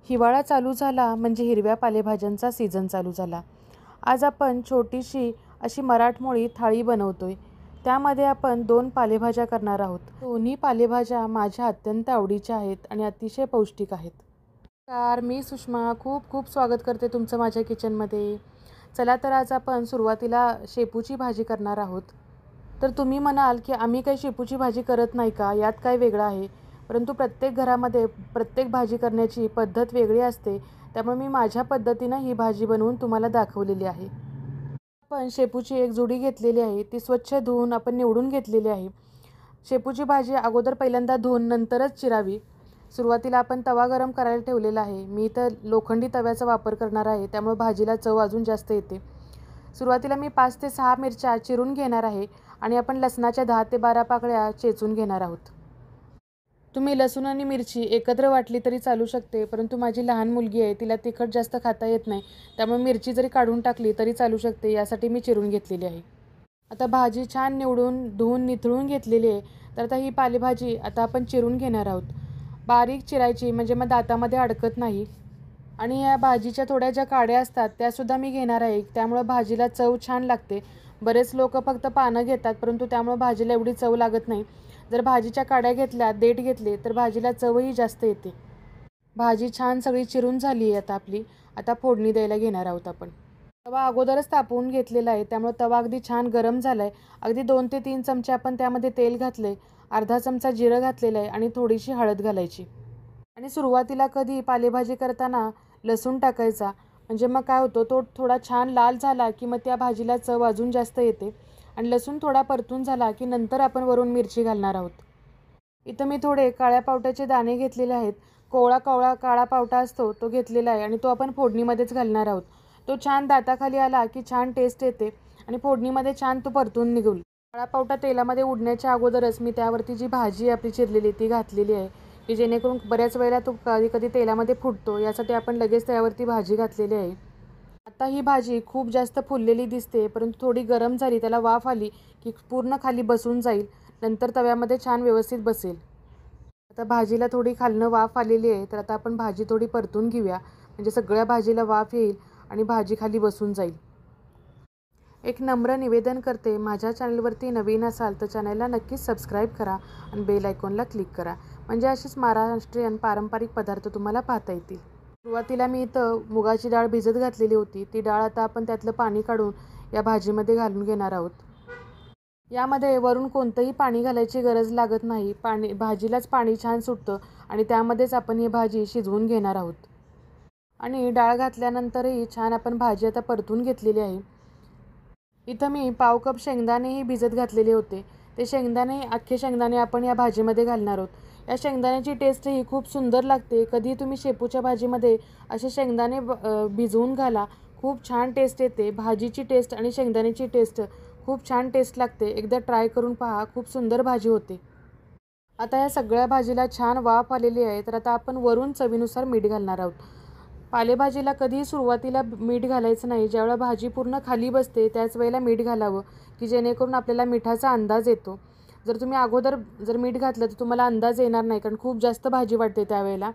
हिवाळा चालू झाला म्हणजे हिरव्या पालेभाज्यांचा सीझन चालू झाला. आज आपण छोटीशी अशी मराठमोळी थाळी बनवतोय. त्यामध्ये आपण 2 पालेभाज्या करणार आहोत. दोन्ही पालेभाज्या माझ्या अत्यंत आवडीच्या आहेत आणि अतिशय पौष्टिक आहेत. नमस्कार, मी सुषमा खूप खूप स्वागत करते तुमचं माझ्या किचनमध्ये. चला तर आज आपण सुरुवातीला शेपूची भाजी करणार आहोत. तर तुम्ही म्हणाल की आम्ही काही शेपूची भाजी करत नाही का, यात काय वेगळं आहे? परंतु प्रत्येक घरामध्ये प्रत्येक भाजी करण्याची पद्धत वेगळी असते. त्यामुळे मी माझ्या पद्धतीनं ही भाजी बनवून तुम्हाला दाखवलेली आहे. आपण शेपूची एक जुडी घेतलेली आहे. ती स्वच्छ धुवून आपण निवडून घेतलेली आहे. शेपूची भाजी अगोदर पहिल्यांदा धुवून नंतरच चिरावी. सुरुवातीला आपण तवा गरम करायला ठेवलेला आहे. मी इथं लोखंडी तव्याचा वापर करणार आहे, त्यामुळे भाजीला चव अजून जास्त येते. सुरुवातीला मी 5 ते 6 मिरच्या चिरून घेणार आहे आणि आपण लसणाच्या 10 ते 12 पाकळ्या चेचून घेणार आहोत. तुम्ही लसूण आणि मिरची एकत्र वाटली तरी चालू शकते, परंतु माझी लहान मुलगी आहे, तिला तिखट जास्त खाता येत नाही. त्यामुळे मिरची जरी काढून टाकली तरी चालू शकते, यासाठी मी चिरून घेतलेली आहे. आता भाजी छान निवडून धुवून निथळून घेतलेली आहे. तर आता ही पालेभाजी आता आपण चिरून घेणार आहोत. बारीक चिरायची म्हणजे मग दातामध्ये अडकत नाही. आणि या भाजीच्या थोड्या ज्या काड्या असतात त्यासुद्धा मी घेणार आहे. त्यामुळं भाजीला चव छान लागते. बरेच लोक फक्त पानं घेतात, परंतु त्यामुळं भाजीला एवढी चव लागत नाही. जर भाजीच्या काड्या घेतल्या, देठ घेतले तर भाजीला चवही जास्त येते. भाजी छान सगळी चिरून झाली आहे आता आपली. आता फोडणी द्यायला घेणार आहोत आपण. तवा अगोदरच तापवून घेतलेला आहे, त्यामुळे तवा अगदी छान गरम झाला आहे. अगदी 2 ते 3 चमचे आपण त्यामध्ये तेल घातले, अर्धा चमचा जिरं घातलेलं आहे आणि थोडीशी हळद घालायची. आणि सुरुवातीला कधी पालेभाजी करताना लसूण टाकायचा, म्हणजे मग काय होतं, तो थोडा छान लाल झाला की मग त्या भाजीला चव अजून जास्त येते. आणि लसूण थोडा परतून झाला की नंतर आपण वरून मिरची घालणार आहोत. इथं मी थोडे काळ्या पावट्याचे दाणे घेतलेले आहेत. कोवळा कोवळा काळा पावटा असतो तो घेतलेला आहे आणि तो आपण फोडणीमध्येच घालणार आहोत. तो छान दाताखाली आला की छान टेस्ट येते आणि फोडणीमध्ये छान तो परतून निघेल. काळा पावटा तेलामध्ये उडण्याच्या अगोदरच मी त्यावरती जी भाजी आपली चिरलेली ती घातलेली आहे, की जेणेकरून बऱ्याच वेळेला तो कधी कधी तेलामध्ये फुटतो, यासाठी आपण लगेच त्यावरती भाजी घातलेली आहे. आता ही भाजी खूप जास्त फुललेली दिसते, परंतु थोडी गरम झाली, त्याला वाफ आली की पूर्ण खाली बसून जाईल. नंतर तव्यामध्ये छान व्यवस्थित बसेल. आता भाजीला थोडी खालनं वाफ आलेली आहे, तर आता आपण भाजी थोडी परतून घेऊया, म्हणजे सगळ्या भाजीला वाफ येईल आणि भाजी खाली बसून जाईल. एक नम्र निवेदन करते, माझ्या चॅनलवरती नवीन असाल तर चॅनलला नक्कीच सबस्क्राईब करा आणि बेल आयकॉनला क्लिक करा, म्हणजे अशीच महाराष्ट्रीयन पारंपरिक पदार्थ तुम्हाला पाहता येतील. सुरुवातीला मी इथं मुगाची डाळ भिजत घातलेली होती. ती डाळ आता आपण त्यातलं पाणी काढून या भाजीमध्ये घालून घेणार आहोत. यामध्ये वरून कोणतंही पाणी घालायची गरज लागत नाही. भाजीलाच पाणी छान सुटतं आणि त्यामध्येच आपण ही भाजी शिजवून घेणार आहोत. आणि डाळ घातल्यानंतरही छान आपण भाजी आता परतून घेतलेली आहे. इथं मी पाव कप शेंगदाणेही भिजत घातलेले होते. ते शेंगदाणे, अख्खे शेंगदाणे आपण या भाजीमध्ये घालणार आहोत. या शेंगदाण्याची टेस्ट ही खूप सुंदर लागते. कधी तुम्ही शेपूच्या भाजीमध्ये असे शेंगदाणे भिजवून घाला, खूप छान टेस्ट येते. भाजीची टेस्ट आणि शेंगदाण्याची टेस्ट खूप छान टेस्ट लागते. एकदा ट्राय करून पहा, खूप सुंदर भाजी होते. आता या सगळ्या भाजीला छान वाफ आलेली आहे, तर आता आपण वरून चवीनुसार मीठ घालणार आहोत. पालेभाजीला कधीही सुरुवातीला मीठ घालायचं नाही. ज्यावेळेला भाजी पूर्ण खाली बसते त्याच वेळेला मीठ घालावं, की जेणेकरून आपल्याला मिठाचा अंदाज येतो. जर तुम्ही अगोदर मीठ घातलं तर तुम्हाला अंदाज येणार नाही, कारण खूप जास्त भाजी वाटते त्यावेळेला.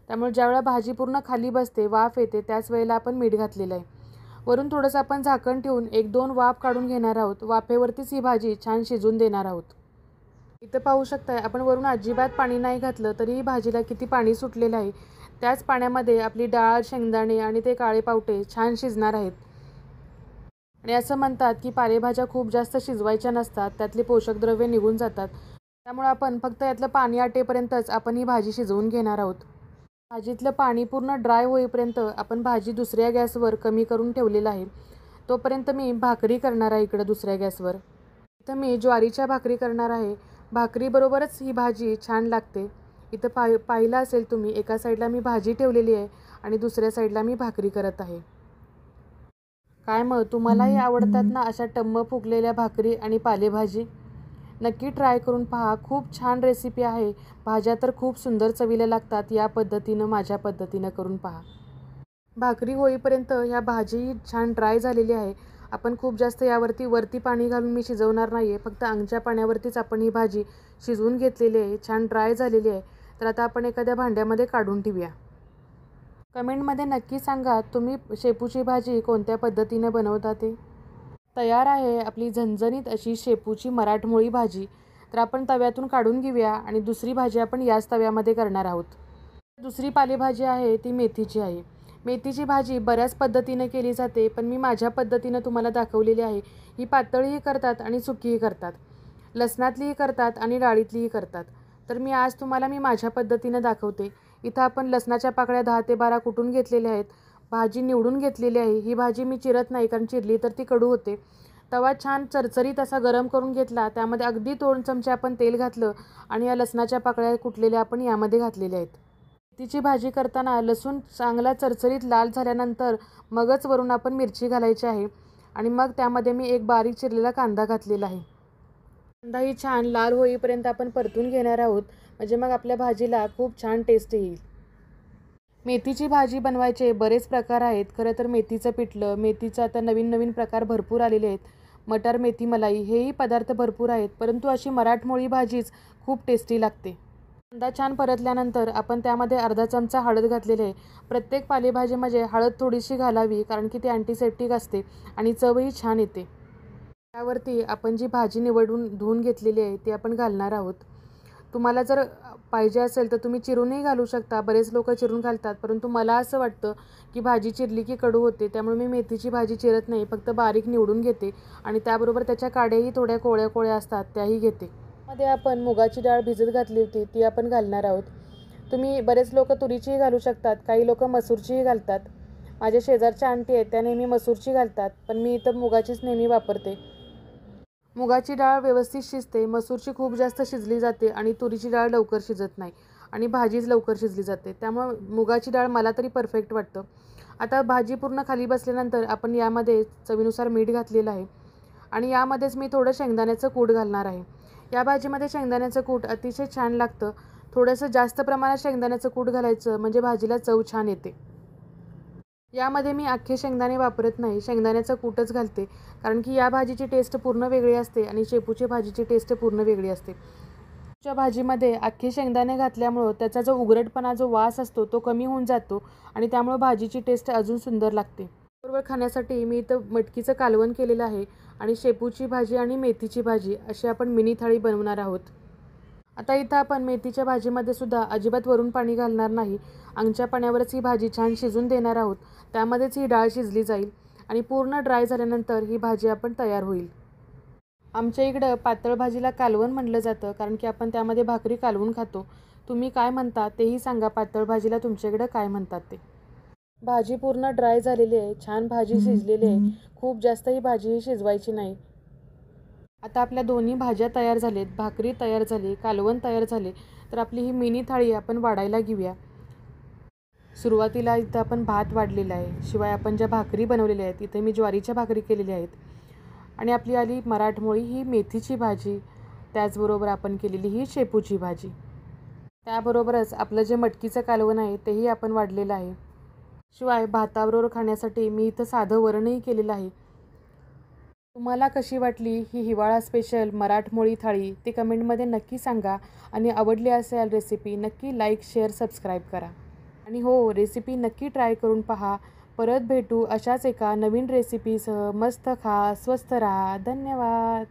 त्यामुळे ज्यावेळेला भाजी पूर्ण खाली बसते, वाफ येते, त्याच वेळेला आपण मीठ घातलेलं आहे. वरून थोडंसं आपण झाकण ठेवून 1-2 वाफ काढून घेणार आहोत. वाफेवरतीच ही भाजी छान शिजून देणार आहोत. इथं पाहू शकताय, आपण वरून अजिबात पाणी नाही घातलं तरीही भाजीला किती पाणी सुटलेलं आहे. त्याच पाण्यामध्ये आपली डाळ, शेंगदाणे आणि ते काळे पावटे छान शिजणार आहेत. आणि असं म्हणतात की पालेभाज्या खूप जास्त शिजवायच्या नसतात, त्यातले पोषक द्रव्ये निघून जातात. त्यामुळे आपण फक्त यातलं पाणी आटेपर्यंतच आपण ही भाजी शिजवून घेणार आहोत. भाजीतलं पाणी पूर्ण ड्राय होईपर्यंत आपण भाजी दुसऱ्या गॅसवर कमी करून ठेवलेलं आहे. तोपर्यंत मी भाकरी करणार आहे इकडं दुसऱ्या गॅसवर. इथं मी ज्वारीच्या भाकरी करणार आहे. भाकरीबरोबरच ही भाजी छान लागते. इथं पाहिलं असेल तुम्ही, एका साईडला मी भाजी ठेवलेली आहे आणि दुसऱ्या साईडला मी भाकरी करत आहे. काय मग तुम्हालाही आवडतात ना अशा टम्म फुगलेल्या भाकरी आणि पालेभाजी? नक्की ट्राय करून पहा. खूप छान रेसिपी आहे. भाज्या तर खूप सुंदर चवीला लागतात. या पद्धतीनं, माझ्या पद्धतीनं करून पहा. भाकरी होईपर्यंत ह्या भाजी छान ड्राय झालेली आहे. आपण खूप जास्त वरती पाणी घालून मी शिजवणार नाही आहे. फक्त अंगच्या पाण्यावरतीच आपण ही भाजी शिजवून घेतलेली आहे. छान ड्राय झालेली आहे. तर आता आपण एखाद्या भांड्यामध्ये काढून ठेवूया. कमेंटमध्ये नक्की सांगा तुम्ही शेपूची भाजी कोणत्या पद्धतीने बनवता ते. तयार आहे आपली झणझणीत अशी शेपूची मराठमोळी भाजी. तर आपण तव्यातून काढून घेऊया आणि दुसरी भाजी आपण याच तव्यामध्ये करणार आहोत. दुसरी पालेभाजी आहे ती मेथीची आहे. मेथीची भाजी बऱ्याच पद्धतीने केली जाते, पण मी माझ्या पद्धतीनं तुम्हाला दाखवलेली आहे. ही पातळीही करतात आणि सुकीही करतात, लसणातलीही करतात आणि डाळीतलीही करतात. तर आज तुम्हाला माझ्या पद्धतीनं दाखवते. इथं आपण लसणाच्या पाकळ्या 10 ते 12 कुटून घेतलेल्या आहेत. भाजी निवडून घेतलेली आहे. ही भाजी मी चिरत नाही, कारण चिरली तर ती कडू होते. तवा छान चरचरीत असा गरम करून घेतला, त्यामध्ये अगदी 2 चमचे आपण तेल घातलं आणि या लसणाच्या पाकळ्या कुटलेल्या आपण यामध्ये घातलेल्या आहेत. मेथीची भाजी करताना लसूण चांगला चरचरीत लाल झाल्यानंतर मगच वरून आपण मिरची घालायची आहे आणि मग त्यामध्ये मी एक बारीक चिरलेला कांदा घातलेला आहे. कांदाही छान लाल होईपर्यंत आपण परतून घेणार आहोत, म्हणजे मग आपल्या भाजीला खूप छान टेस्ट येईल. मेथीची भाजी बनवायचे बरेच प्रकार आहेत. खरं तर मेथीचं पिठलं, मेथीचं आता नवीन नवीन प्रकार भरपूर आलेले आहेत. मटर मेथी मलाई हेही पदार्थ भरपूर आहेत, परंतु अशी मराठमोळी भाजीच खूप टेस्टी लागते. कांदा छान परतल्यानंतर आपण त्यामध्ये अर्धा चमचा हळद घातलेली आहे. प्रत्येक पालेभाजीमध्ये हळद थोडीशी घालावी, कारण की ती अँटीसेप्टिक असते आणि चवही छान येते. त्यावरती आपण जी भाजी निवडून धुवून घेतलेली आहे ती आपण घालणार आहोत. तुम्हाला जर पाहिजे असेल तर तुम्ही चिरूनही घालू शकता. बरेच लोक चिरून घालतात, परंतु मला असं वाटतं की भाजी चिरली की कडू होते, त्यामुळे मी मेथीची भाजी चिरत नाही, फक्त बारीक निवडून घेते आणि त्याबरोबर त्याच्या काड्याही थोड्या कोवळ्या कोवळ्या असतात त्याही घेते. मध्ये आपण मुगाची डाळ भिजत घातली होती ती आपण घालणार आहोत. तुम्ही बरेच लोक तुरीचीही घालू शकतात, काही लोक मसूरचीही घालतात. माझ्या शेजारच्या आंटी आहेत त्या नेहमी मसूरची घालतात, पण मी इथं मुगाचीच नेहमी वापरते. मुगाची डाळ व्यवस्थित शिजते, मसूरची खूप जास्त शिजली जाते आणि तुरीची डाळ लवकर शिजत नाही आणि भाजीच लवकर शिजली जाते. त्यामुळं मुगाची डाळ मला तरी परफेक्ट वाटतं. आता भाजी पूर्ण खाली बसल्यानंतर आपण यामध्ये चवीनुसार मीठ घातलेलं आहे आणि यामध्येच मी थोडं शेंगदाण्याचं कूट घालणार आहे. या भाजीमध्ये शेंगदाण्याचं कूट अतिशय छान लागतं. थोडंसं जास्त प्रमाणात शेंगदाण्याचं कूट घालायचं, म्हणजे भाजीला चव छान येते. यामध्ये मी अख्खे शेंगदाणे वापरत नाही, शेंगदाण्याचा कूटच घालते, कारण की या भाजीची टेस्ट पूर्ण वेगळी असते आणि शेपूची भाजीची टेस्ट पूर्ण वेगळी असते. शेपूच्या भाजीमध्ये अख्खे शेंगदाणे घातल्यामुळं त्याचा जो उघरटपणा, जो वास असतो तो कमी होऊन जातो आणि त्यामुळं भाजीची टेस्ट अजून सुंदर लागते. बरोबर खाण्यासाठी मी इथं मटकीचं कालवण केलेलं आहे आणि शेपूची भाजी आणि मेथीची भाजी अशी आपण मिनी थाळी बनवणार आहोत. आता इथं आपण मेथीच्या भाजीमध्ये सुद्धा अजिबात वरून पाणी घालणार नाही. अंगच्या पाण्यावरच ही भाजी छान शिजून देणार आहोत. त्यामध्येच ही डाळ शिजली जाईल आणि पूर्ण ड्राय झाल्यानंतर ही भाजी आपण तयार होईल. आमच्या इकडं पातळ भाजीला कालवण म्हटलं जातं, कारण की आपण त्यामध्ये भाकरी कालवून खातो. तुम्ही काय म्हणता तेही सांगा, पातळ भाजीला तुमच्याकडं काय म्हणतात ते. भाजी पूर्ण ड्राय झालेली आहे, छान भाजी शिजलेली आहे. खूप जास्त ही भाजी शिजवायची नाही. आता आपल्या दोन्ही भाज्या तयार झालेत, भाकरी तयार झाली, कालवण तयार झाले. तर आपली ही मिनी थाळी आपण वाढायला घेऊया. सुरुवातीला इथं आपण भात वाढलेला आहे, शिवाय आपण ज्या भाकरी बनवलेल्या आहेत इथे मी ज्वारीच्या भाकरी केलेल्या आहेत आणि आपली आली मराठमोळी ही मेथीची भाजी, त्याचबरोबर आपण केलेली ही शेपूची भाजी. त्याबरोबरच आपलं जे मटकीचं कालवण आहे तेही आपण वाढलेलं आहे. शिवाय भाताबरोबर खाण्यासाठी मी इथं साधं वरणही केलेलं आहे. तुम्हाला कशी वाटली ही हिवाळा स्पेशल मराठमोळी थाळी ते कमेंटमध्ये नक्की सांगा आणि आवडली असेल रेसिपी नक्की लाईक, शेअर, सबस्क्राईब करा. आणि हो, रेसिपी नक्की ट्राय करून पहा. परत भेटू अशाच एका नवीन रेसिपीसह. मस्त खा, स्वस्त राहा. धन्यवाद.